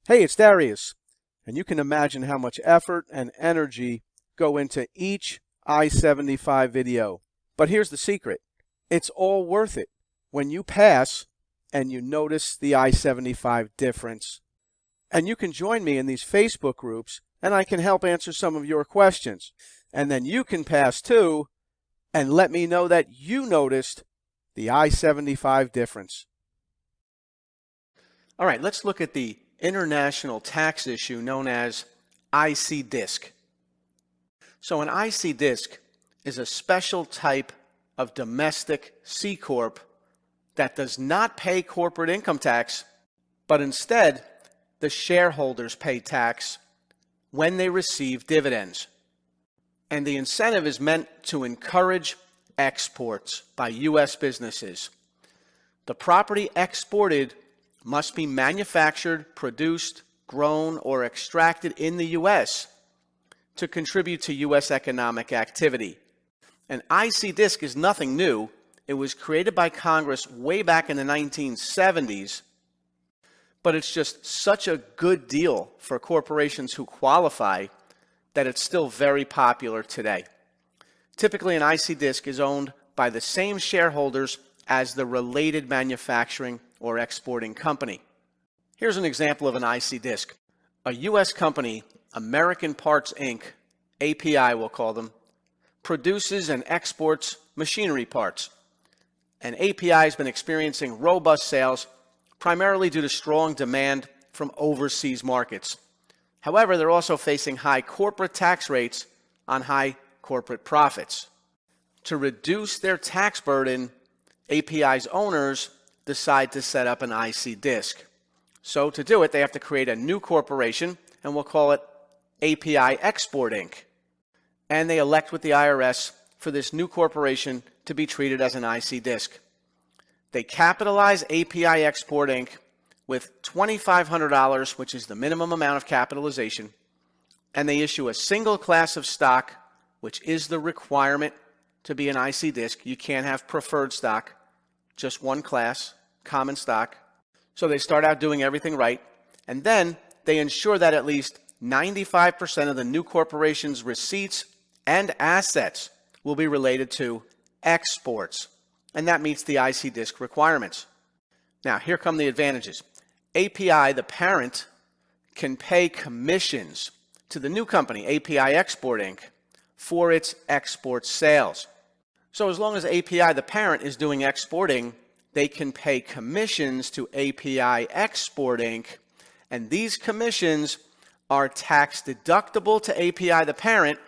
Hey, it's Darius, and you can imagine how much effort and energy go into each I-75 video. But here's the secret. It's all worth it when you pass and you notice the I-75 difference. And you can join me in these Facebook groups, and I can help answer some of your questions. And then you can pass too, and let me know that you noticed the I-75 difference. All right, let's look at the international tax issue known as IC DISC. So an IC DISC is a special type of domestic C Corp that does not pay corporate income tax, but instead the shareholders pay tax when they receive dividends. And the incentive is meant to encourage exports by U.S. businesses. The property exported must be manufactured, produced, grown, or extracted in the U.S. to contribute to U.S. economic activity. An IC DISC is nothing new. It was created by Congress way back in the 1970s, but it's just such a good deal for corporations who qualify that it's still very popular today. Typically, an IC DISC is owned by the same shareholders as the related manufacturing or exporting company. Here's an example of an IC DISC. A U.S. company, American Parts Inc., API we'll call them, produces and exports machinery parts. And API has been experiencing robust sales primarily due to strong demand from overseas markets. However, they're also facing high corporate tax rates on high corporate profits. To reduce their tax burden, API's owners decide to set up an IC DISC. So to do it, they have to create a new corporation, and we'll call it API Export Inc. And they elect with the IRS for this new corporation to be treated as an IC DISC. They capitalize API Export Inc. with $2,500, which is the minimum amount of capitalization, and they issue a single class of stock, which is the requirement to be an IC DISC. You can't have preferred stock, just one class, common stock. So they start out doing everything right, and then they ensure that at least 95% of the new corporation's receipts and assets will be related to exports, and that meets the IC DISC requirements. Now, here come the advantages. API, the parent, can pay commissions to the new company, API Export Inc., for its export sales. So as long as API, the parent, is doing exporting, they can pay commissions to API Export Inc., and these commissions are tax deductible to API, the parent,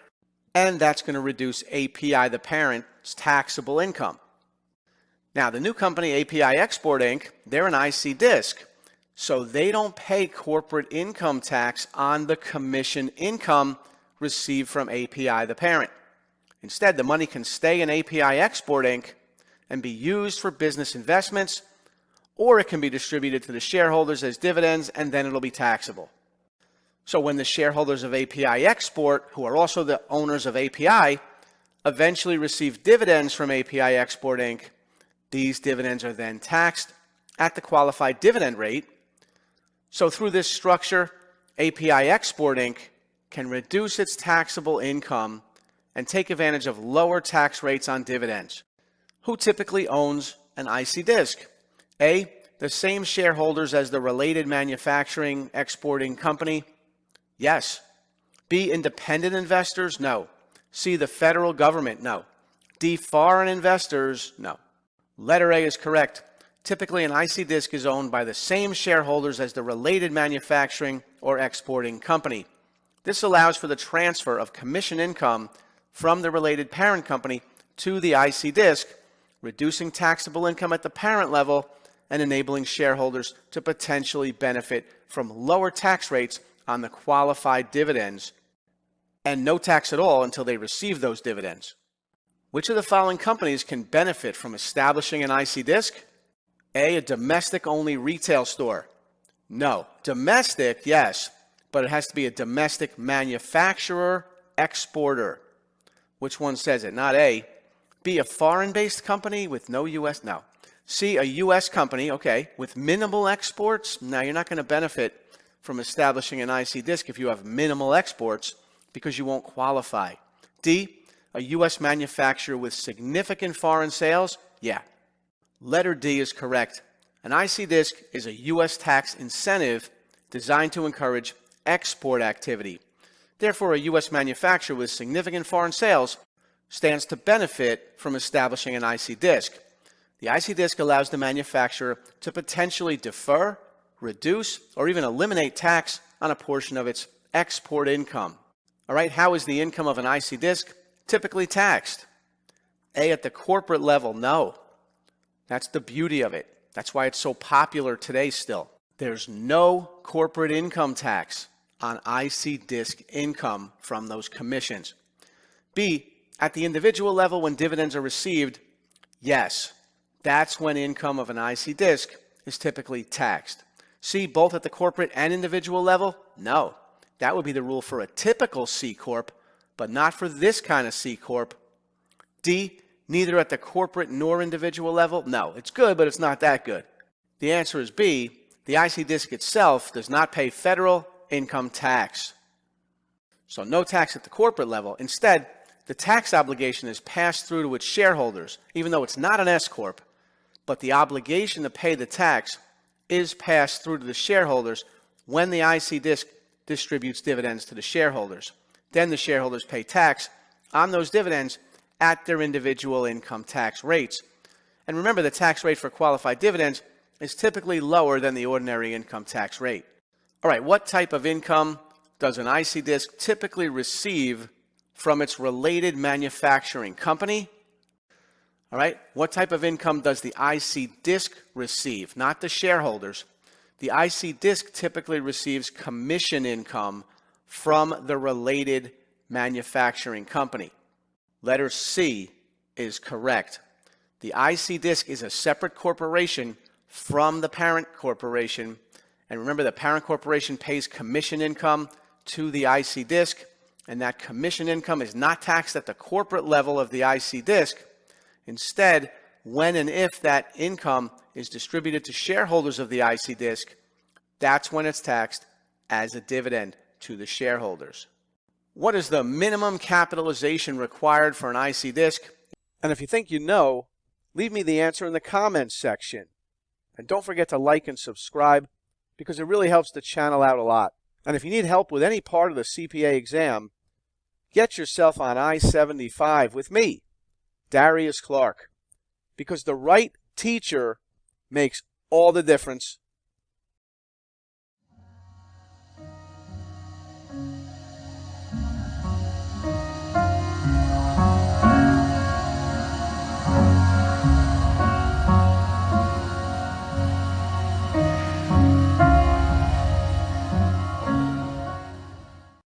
and that's going to reduce API, the parent's taxable income. Now, the new company, API Export Inc., they're an IC DISC, so they don't pay corporate income tax on the commission income received from API, the parent. Instead, the money can stay in API Export Inc. and be used for business investments, or it can be distributed to the shareholders as dividends, and then it'll be taxable. So when the shareholders of API Export, who are also the owners of API, eventually receive dividends from API Export Inc., these dividends are then taxed at the qualified dividend rate. So through this structure, API Export Inc. can reduce its taxable income and take advantage of lower tax rates on dividends. Who typically owns an IC DISC? A, the same shareholders as the related manufacturing exporting company? Yes. B, independent investors? No. C, the federal government? No. D, foreign investors? No. Letter A is correct. Typically, an IC DISC is owned by the same shareholders as the related manufacturing or exporting company. This allows for the transfer of commission income from the related parent company to the IC DISC, reducing taxable income at the parent level and enabling shareholders to potentially benefit from lower tax rates on the qualified dividends and no tax at all until they receive those dividends. Which of the following companies can benefit from establishing an IC DISC? A domestic-only retail store. No. Domestic, yes, but it has to be a domestic manufacturer, exporter. Which one says it? Not A. B, a foreign-based company with no U.S.? No. C, a U.S. company, okay, with minimal exports? No, you're not going to benefit from establishing an IC disk if you have minimal exports because you won't qualify. D, a U.S. manufacturer with significant foreign sales? Yeah. Letter D is correct. An IC disk is a U.S. tax incentive designed to encourage export activity. Therefore, a U.S. manufacturer with significant foreign sales stands to benefit from establishing an IC disk. The IC disk allows the manufacturer to potentially defer, reduce, or even eliminate tax on a portion of its export income. All right, how is the income of an IC disk typically taxed? A, at the corporate level, no. That's the beauty of it. That's why it's so popular today still. There's no corporate income tax on IC disk income from those commissions. B, at the individual level when dividends are received, yes, that's when income of an IC disk is typically taxed. C, both at the corporate and individual level, no. That would be the rule for a typical C Corp, but not for this kind of C Corp. D, neither at the corporate nor individual level, no. It's good, but it's not that good. The answer is B, the IC disk itself does not pay federal income tax. So no tax at the corporate level. Instead, the tax obligation is passed through to its shareholders, even though it's not an S Corp, but the obligation to pay the tax is passed through to the shareholders when the IC disk distributes dividends to the shareholders. Then the shareholders pay tax on those dividends at their individual income tax rates. And remember, the tax rate for qualified dividends is typically lower than the ordinary income tax rate. All right, what type of income does an IC disk typically receive from its related manufacturing company? All right, what type of income does the IC disk receive? Not the shareholders. The IC disk typically receives commission income from the related manufacturing company. Letter C is correct. The IC disk is a separate corporation from the parent corporation. And remember, the parent corporation pays commission income to the IC disk, and that commission income is not taxed at the corporate level of the IC disk. Instead, when and if that income is distributed to shareholders of the IC disk, that's when it's taxed as a dividend to the shareholders. What is the minimum capitalization required for an IC disk? And if you think you know, leave me the answer in the comments section. And don't forget to like and subscribe, because it really helps the channel out a lot. And if you need help with any part of the CPA exam, get yourself on I-75 with me, Darius Clark, because the right teacher makes all the difference